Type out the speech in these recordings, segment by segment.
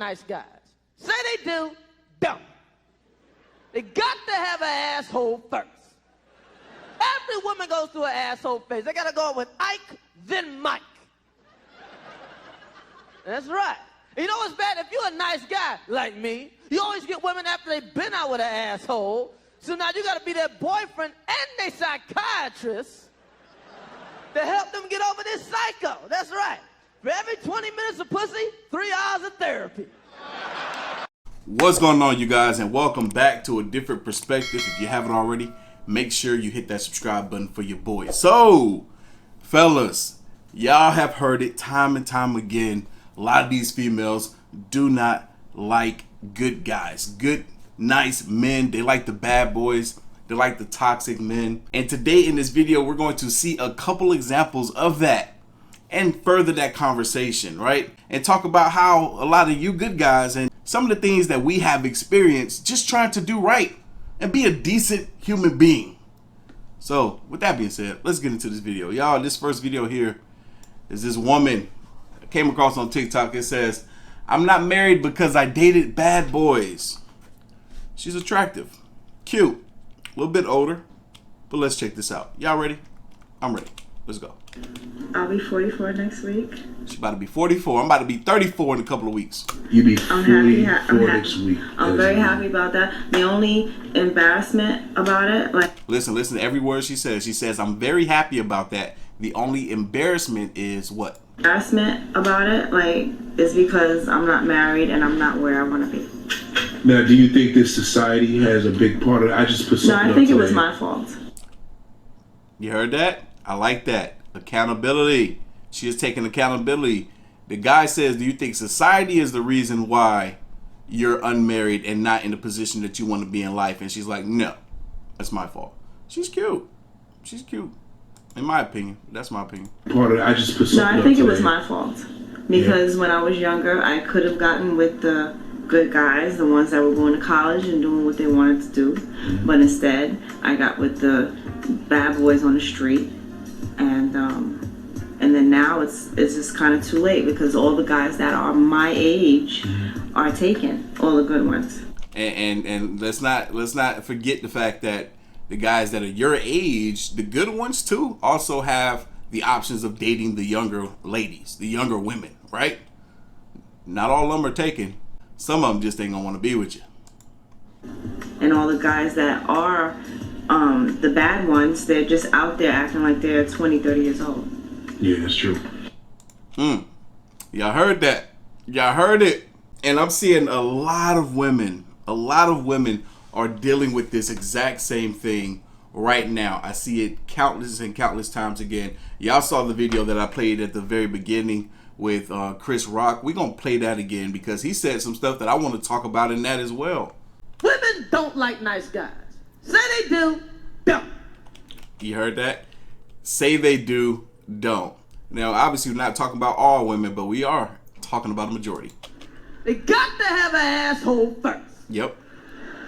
nice guys. Say they do, don't. They got to have an asshole first. Every woman goes through an asshole phase. They gotta go with Ike, then Mike. That's right. You know what's bad? If you're a nice guy like me, you always get women after they've been out with an asshole. So now you gotta be their boyfriend and their psychiatrist to help them get over this psycho. That's right. For every 20 minutes of pussy, 3 hours of therapy. What's going on, you guys, and welcome back to a different perspective. If you haven't already, make sure you hit that subscribe button for your boy. So, fellas, y'all have heard it time and time again. A lot of these females do not like good guys, good, nice men. They like the bad boys. They like the toxic men. And today in this video, we're going to see a couple examples of that and further that conversation, right? And talk about how a lot of you good guys and some of the things that we have experienced just trying to do right and be a decent human being. So with that being said, let's get into this video. Y'all, this first video here is this woman I came across on TikTok. It says, "I'm not married because I dated bad boys." She's attractive, cute, a little bit older, but let's check this out. Y'all ready? I'm ready. Let's go. I'll be 44 next week. She's about to be 44. I'm about to be 34 in a couple of weeks. You be 44 next week. I'm very happy about that. The only embarrassment about it, listen to every word she says. She says, "I'm very happy about that. The only embarrassment is what?" Embarrassment about it, is because I'm not married and I'm not where I want to be. Now, do you think this society has a big part of it? I just put something No, I think it was my fault. You heard that? I like that. Accountability. She is taking accountability. The guy says, "Do you think society is the reason why you're unmarried and not in the position that you want to be in life?" And she's like, "No, that's my fault." She's cute. She's cute. In my opinion. That's my opinion. Part of it, I just put something No, I think it was my fault. Because when I was younger, I could have gotten with the good guys, the ones that were going to college and doing what they wanted to do. Mm-hmm. But instead, I got with the bad boys on the street. And then now it's just kind of too late because all the guys that are my age are taken, all the good ones. And let's not forget the fact that the guys that are your age, the good ones too, also have the options of dating the younger ladies, the younger women, right? Not all of them are taken. Some of them just ain't gonna want to be with you. And all the guys that are the bad ones, they're just out there acting like they're 20, 30 years old. Yeah, that's true. Y'all heard that. Y'all heard it. And I'm seeing a lot of women are dealing with this exact same thing right now. I see it countless and countless times again. Y'all saw the video that I played at the very beginning with Chris Rock. We're going to play that again because he said some stuff that I want to talk about in that as well. Women don't like nice guys. Say they do, don't. You heard that? Say they do, don't. Now, obviously, we're not talking about all women, but we are talking about a majority. They got to have an asshole first. Yep.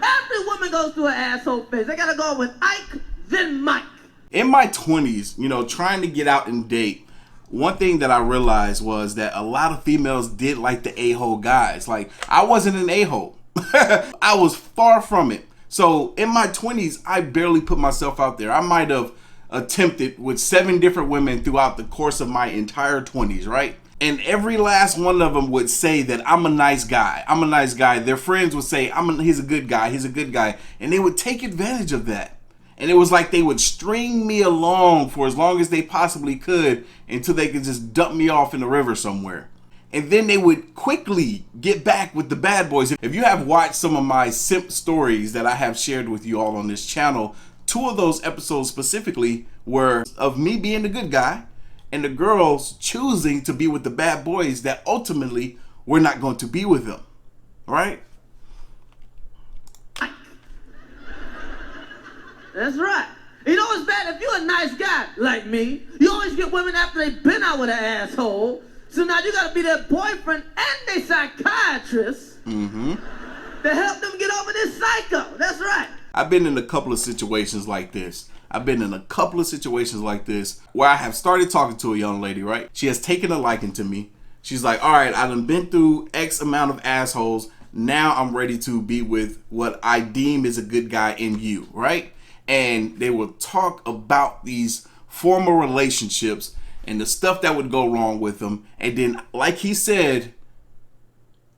Every woman goes through an asshole phase. They gotta go with Ike, then Mike. In my 20s, trying to get out and date, one thing that I realized was that a lot of females did like the a-hole guys. Like, I wasn't an a-hole. I was far from it. So in my 20s, I barely put myself out there. I might have attempted with 7 different women throughout the course of my entire 20s, right? And every last one of them would say that I'm a nice guy. I'm a nice guy. Their friends would say, he's a good guy. He's a good guy. And they would take advantage of that. And it was like they would string me along for as long as they possibly could until they could just dump me off in the river somewhere. And then they would quickly get back with the bad boys. If you have watched some of my simp stories that I have shared with you all on this channel, 2 of those episodes specifically were of me being the good guy and the girls choosing to be with the bad boys that ultimately were not going to be with them, right? That's right. You know what's bad? If you're a nice guy like me, you always get women after they've been out with an asshole. So now you gotta be their boyfriend and their psychiatrist to help them get over this psycho. That's right. I've been in a couple of situations like this. Where I have started talking to a young lady, right? She has taken a liking to me. She's like, all right, I done been through X amount of assholes. Now I'm ready to be with what I deem is a good guy in you, right? And they will talk about these former relationships and the stuff that would go wrong with them. And then, like he said,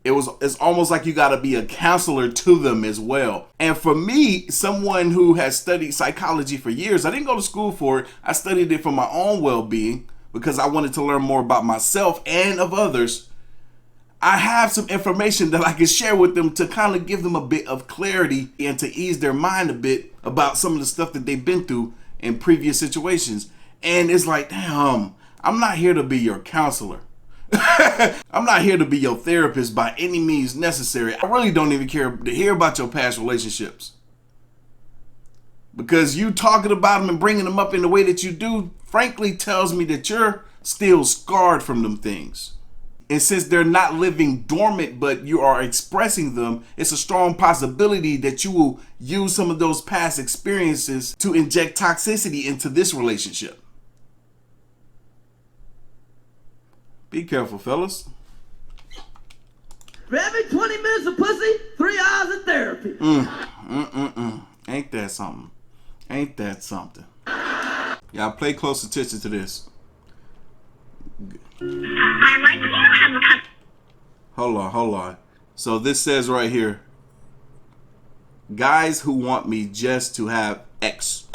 it's almost like you got to be a counselor to them as well. And for me, someone who has studied psychology for years, I didn't go to school for it. I studied it for my own well-being because I wanted to learn more about myself and of others. I have some information that I can share with them to kind of give them a bit of clarity and to ease their mind a bit about some of the stuff that they've been through in previous situations. And it's like, damn, I'm not here to be your counselor. I'm not here to be your therapist by any means necessary. I really don't even care to hear about your past relationships. Because you talking about them and bringing them up in the way that you do, frankly, tells me that you're still scarred from them things. And since they're not living dormant, but you are expressing them, it's a strong possibility that you will use some of those past experiences to inject toxicity into this relationship. Be careful, fellas. For every 20 minutes of pussy, 3 hours of therapy. Ain't that something? Ain't that something? Y'all pay close attention to this. Hold on. So this says right here, guys who want me just to have X.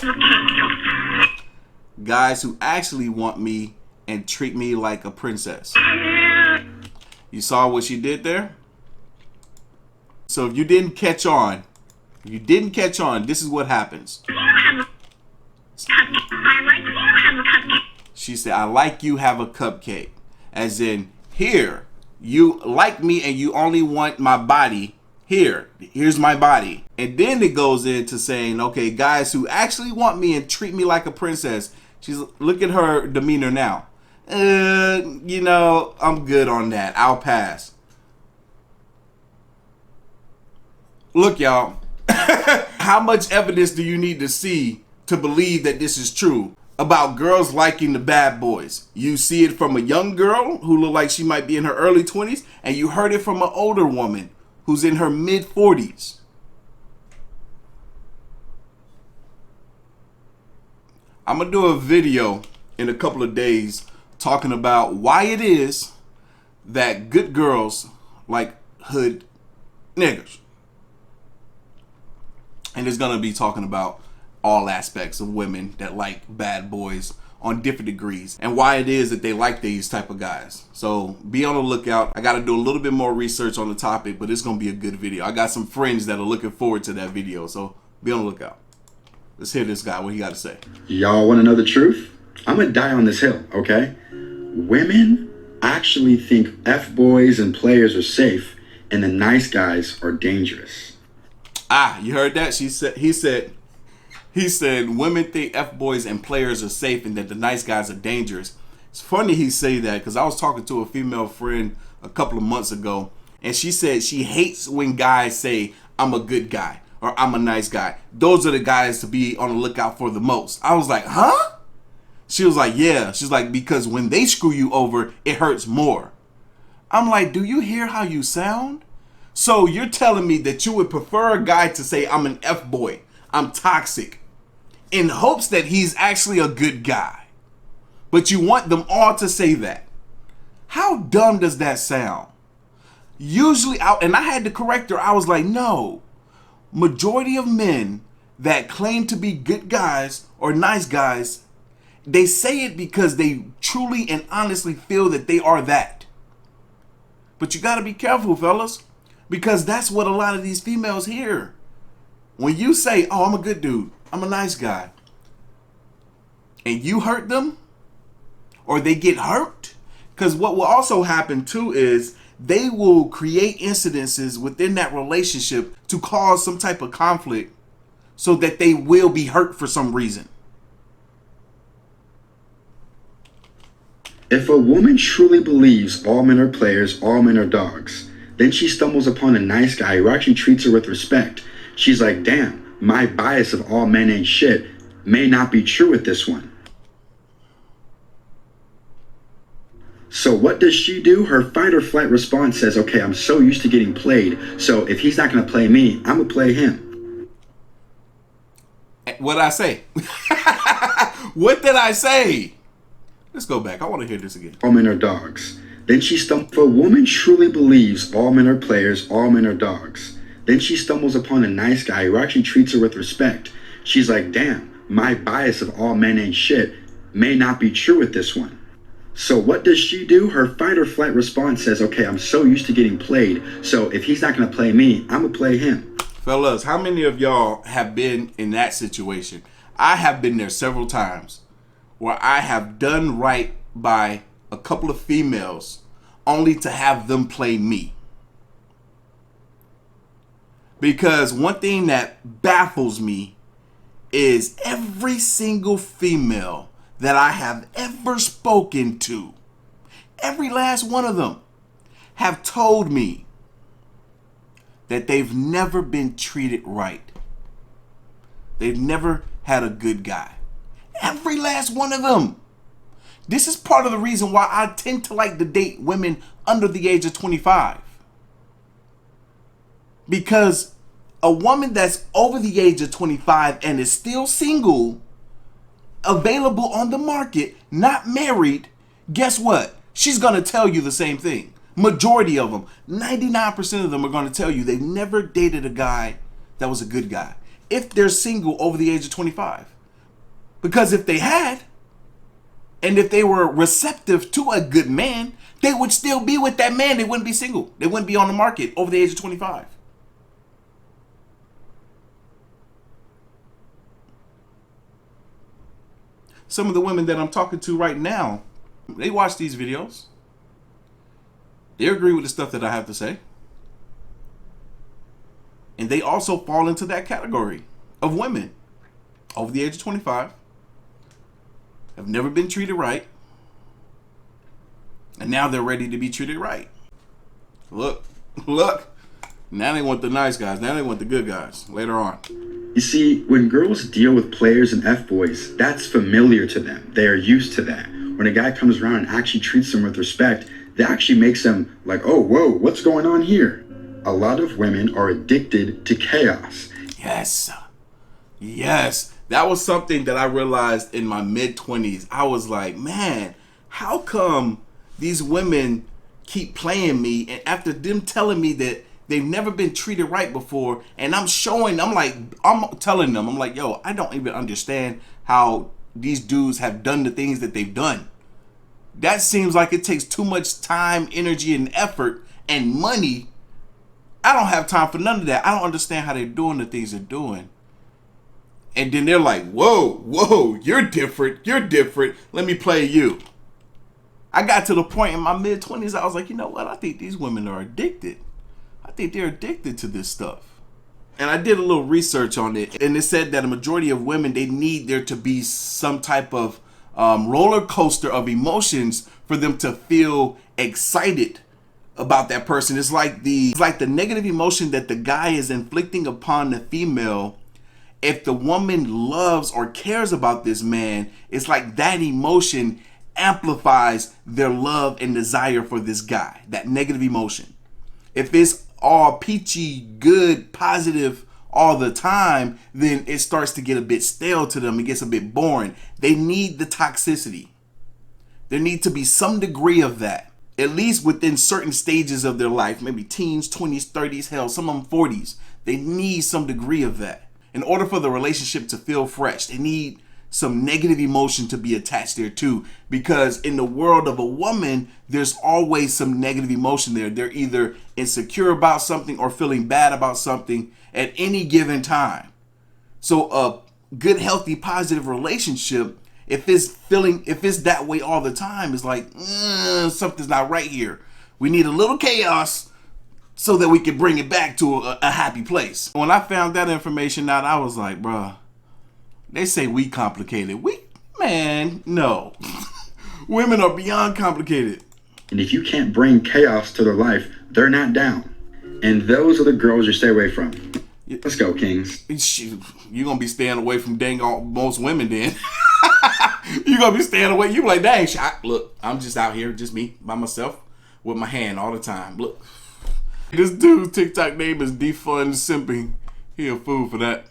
Guys who actually want me and treat me like a princess. You saw what she did there? So if you didn't catch on, this is what happens. She said, I like you have a cupcake. As in, here, you like me and you only want my body. Here's my body. And then it goes into saying, okay, guys who actually want me and treat me like a princess. Look at her demeanor now. I'm good on that. I'll pass. Look, y'all. How much evidence do you need to see to believe that this is true about girls liking the bad boys? You see it from a young girl who looked like she might be in her early 20s, and you heard it from an older woman who's in her mid 40s. I'm gonna do a video in a couple of days talking about why it is that good girls like hood niggers. And it's gonna be talking about all aspects of women that like bad boys on different degrees and why it is that they like these type of guys. So be on the lookout. I got to do a little bit more research on the topic, but it's gonna be a good video. I got some friends that are looking forward to that video, so be on the lookout. Let's hear this guy, what he got to say. Y'all want to know the truth? I'm gonna die on this hill, okay? Women actually think F-boys and players are safe and the nice guys are dangerous. You heard that? He said women think F-boys and players are safe and that the nice guys are dangerous. It's funny he say that because I was talking to a female friend a couple of months ago, and she said she hates when guys say, I'm a good guy or I'm a nice guy. Those are the guys to be on the lookout for the most. I was like, huh? She was like, yeah. She's like, because when they screw you over, it hurts more. I'm like, do you hear how you sound? So you're telling me that you would prefer a guy to say, I'm an F-boy, I'm toxic, in hopes that he's actually a good guy. But you want them all to say that. How dumb does that sound? Usually, and I had to correct her. I was like, no. Majority of men that claim to be good guys or nice guys, they say it because they truly and honestly feel that they are that. But you got to be careful, fellas, because that's what a lot of these females hear. When you say, oh, I'm a good dude, I'm a nice guy, and you hurt them, or they get hurt, because what will also happen too is they will create incidences within that relationship to cause some type of conflict so that they will be hurt for some reason. If a woman truly believes all men are players, all men are dogs, then she stumbles upon a nice guy who actually treats her with respect. She's like, damn, my bias of all men ain't shit may not be true with this one. So what does she do? Her fight or flight response says, okay, I'm so used to getting played, so if he's not going to play me, I'm going to play him. What'd I say? What did I say? Let's go back. I want to hear this again. All men are dogs. Then she stumbles. If a woman truly believes all men are players, all men are dogs, then she stumbles upon a nice guy who actually treats her with respect. She's like, damn, my bias of all men ain't shit may not be true with this one. So what does she do? Her fight or flight response says, okay, I'm so used to getting played, so if he's not going to play me, I'm going to play him. Fellas, how many of y'all have been in that situation? I have been there several times where I have done right by a couple of females only to have them play me. Because one thing that baffles me is every single female that I have ever spoken to, every last one of them have told me that they've never been treated right. They've never had a good guy. Every last one of them. This is part of the reason why I tend to like to date women under the age of 25. Because a woman that's over the age of 25 and is still single, available on the market, not married, guess what? She's going to tell you the same thing. Majority of them, 99% of them are going to tell you they've never dated a guy that was a good guy if they're single over the age of 25. Because if they had, and if they were receptive to a good man, they would still be with that man. They wouldn't be single. They wouldn't be on the market over the age of 25. Some of the women that I'm talking to right now, they watch these videos. They agree with the stuff that I have to say. And they also fall into that category of women over the age of 25, have never been treated right, and now they're ready to be treated right. Look, now they want the nice guys. Now they want the good guys later on. You see, when girls deal with players and F-boys, that's familiar to them. They are used to that. When a guy comes around and actually treats them with respect, that actually makes them like, oh, whoa, what's going on here? A lot of women are addicted to chaos. Yes. That was something that I realized in my mid-20s. I was like, man, how come these women keep playing me? And after them telling me that they've never been treated right before, and I'm telling them, I'm like, yo, I don't even understand how these dudes have done the things that they've done. That seems like it takes too much time, energy, and effort and money. I don't have time for none of that. I don't understand how they're doing the things they're doing. And then they're like, whoa, you're different. Let me play you. I got to the point in my mid-20s, I was like, you know what? I think these women are addicted. I think they're addicted to this stuff. And I did a little research on it. And it said that a majority of women, they need there to be some type of roller coaster of emotions for them to feel excited about that person. It's like the negative emotion that the guy is inflicting upon the female. If the woman loves or cares about this man, it's like that emotion amplifies their love and desire for this guy, that negative emotion. If it's all peachy, good, positive all the time, then it starts to get a bit stale to them. It gets a bit boring. They need the toxicity. There needs to be some degree of that, at least within certain stages of their life, maybe teens, 20s, 30s, hell, some of them 40s. They need some degree of that. In order for the relationship to feel fresh, they need some negative emotion to be attached there too. Because in the world of a woman, there's always some negative emotion there. They're either insecure about something or feeling bad about something at any given time. So a good, healthy, positive relationship, if it's that way all the time, it's like, something's not right here. We need a little chaos so that we can bring it back to a happy place. When I found that information out, I was like, bruh, they say we complicated. Man, no. Women are beyond complicated. And if you can't bring chaos to their life, they're not down. And those are the girls you stay away from. Let's go, Kings. You're going to be staying away from dang most women then. You're You gonna be staying away. You like, dang, look, I'm just out here, just me, by myself, with my hand all the time. Look. This dude's TikTok name is Defund Simping. He a fool for that.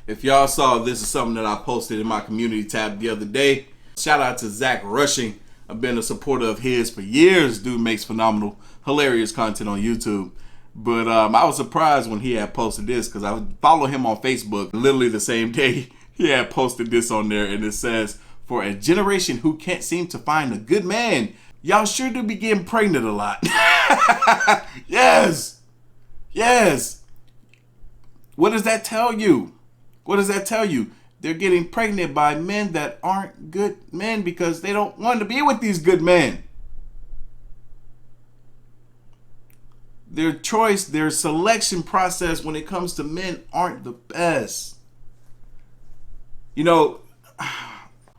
If y'all saw, this is something that I posted in my community tab the other day. Shout out to Zach Rushing. I've been a supporter of his for years. Dude makes phenomenal, hilarious content on YouTube. But I was surprised when he had posted this because I follow him on Facebook. Literally the same day he had posted this on there, and it says, "For a generation who can't seem to find a good man, y'all sure do be getting pregnant a lot." Yes. Yes. What does that tell you? What does that tell you? They're getting pregnant by men that aren't good men because they don't want to be with these good men. Their choice, their selection process when it comes to men aren't the best. You know,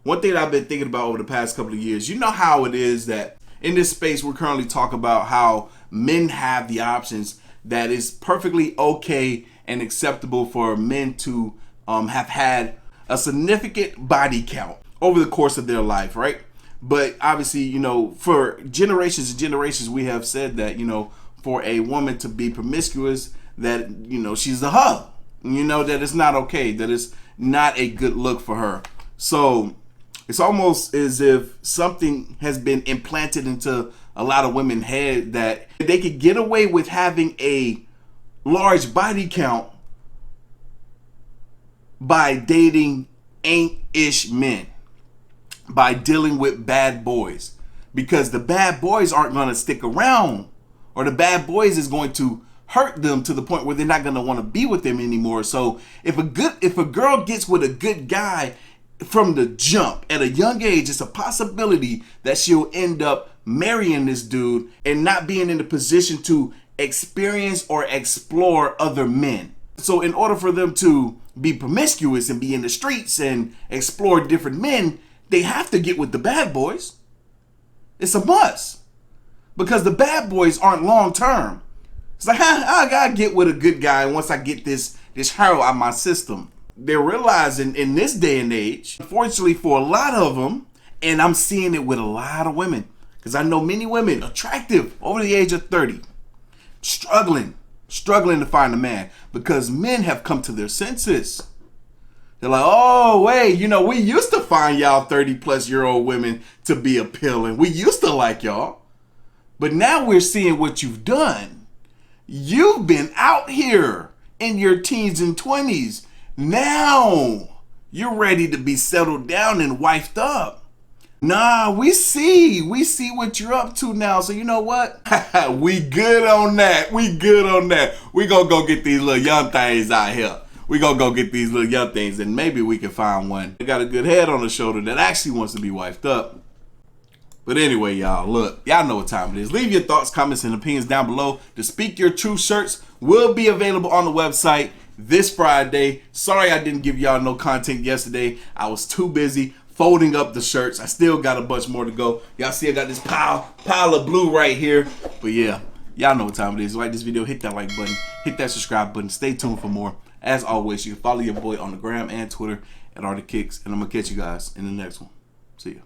one thing I've been thinking about over the past couple of years, you know how it is that in this space we're currently talking about how men have the options that is perfectly okay and acceptable for men to have had a significant body count over the course of their life, right? But obviously, you know, for generations and generations, we have said that, you know, for a woman to be promiscuous, that, you know, she's a hoe. You know, that it's not okay, that it's not a good look for her. So it's almost as if something has been implanted into a lot of women's head that they could get away with having a large body count by dating ain't-ish men, by dealing with bad boys, because the bad boys aren't going to stick around, or the bad boys is going to hurt them to the point where they're not going to want to be with them anymore. So if a girl gets with a good guy from the jump at a young age, it's a possibility that she'll end up marrying this dude and not being in the position to experience or explore other men. So in order for them to be promiscuous and be in the streets and explore different men, they have to get with the bad boys. It's a must, because the bad boys aren't long term. It's like, I gotta get with a good guy once I get this heroin out of my system. They're realizing in this day and age, unfortunately for a lot of them, and I'm seeing it with a lot of women, because I know many women attractive over the age of 30, struggling to find a man, because men have come to their senses. They're like, oh, wait, you know, we used to find y'all 30-plus-year-old women to be appealing. We used to like y'all. But now we're seeing what you've done. You've been out here in your teens and 20s. Now you're ready to be settled down and wifed up. Nah, we see what you're up to now. So you know what? We good on that. We gonna go get these little young things out here. We gonna go get these little young things, and maybe we can find one that got a good head on the shoulder that actually wants to be wifed up. But anyway, y'all, look, y'all know what time it is. Leave your thoughts, comments, and opinions down below. The Speak Your Truth shirts will be available on the website this Friday. Sorry I didn't give y'all no content yesterday. I was too busy folding up the shirts. I still got a bunch more to go. Y'all see I got this pile of blue right here. But yeah, y'all know what time it is. Like this video, hit that like button, hit that subscribe button. Stay tuned for more. As always, you can follow your boy on the gram and Twitter at Artofkickz, and I'm gonna catch you guys in the next one. See ya.